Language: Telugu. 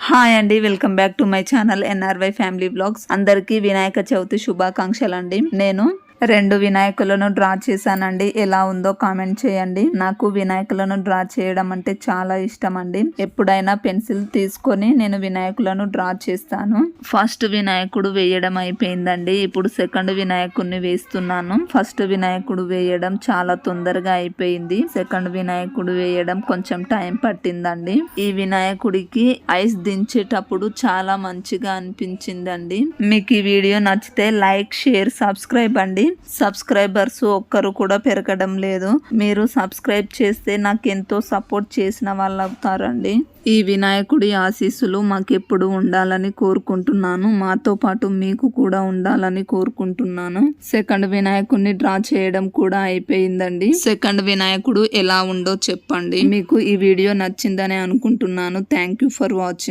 హాయ్ అండి, welcome back to my channel NRY family blogs. అందరికీ వినాయక చవితి శుభాకాంక్షలు అండి. నేను 2 వినాయకులను డ్రా చేశానండి. ఎలా ఉందో కామెంట్ చేయండి. నాకు వినాయకులను డ్రా చేయడం అంటే చాలా ఇష్టం అండి. ఎప్పుడైనా పెన్సిల్ తీసుకొని నేను వినాయకులను డ్రా చేస్తాను. ఫస్ట్ వినాయకుడు వేయడం అయిపోయిందండి. ఇప్పుడు సెకండ్ వినాయకుడిని వేస్తున్నాను. ఫస్ట్ వినాయకుడు వేయడం చాలా తొందరగా అయిపోయింది. సెకండ్ వినాయకుడు వేయడం కొంచెం టైం పట్టిందండి. ఈ వినాయకుడికి ఐస్ దించేటప్పుడు చాలా మంచిగా అనిపించిందండి. మీకు ఈ వీడియో నచ్చితే లైక్, షేర్, సబ్స్క్రైబ్ అండి. సబ్స్క్రైబర్స్ ఒక్కరు కూడా పెరగడం లేదు. మీరు సబ్స్క్రైబ్ చేస్తే నాకు ఎంతో సపోర్ట్ చేసిన వాళ్ళు అవుతారండి. ఈ వినాయకుడి ఆశీస్సులు మాకెప్పుడు ఉండాలని కోరుకుంటున్నాను. మాతో పాటు మీకు కూడా ఉండాలని కోరుకుంటున్నాను. సెకండ్ వినాయకుడిని డ్రా చేయడం కూడా అయిపోయిందండి. సెకండ్ వినాయకుడు ఎలా ఉందో చెప్పండి. మీకు ఈ వీడియో నచ్చిందని అనుకుంటున్నాను. Thank you for watching.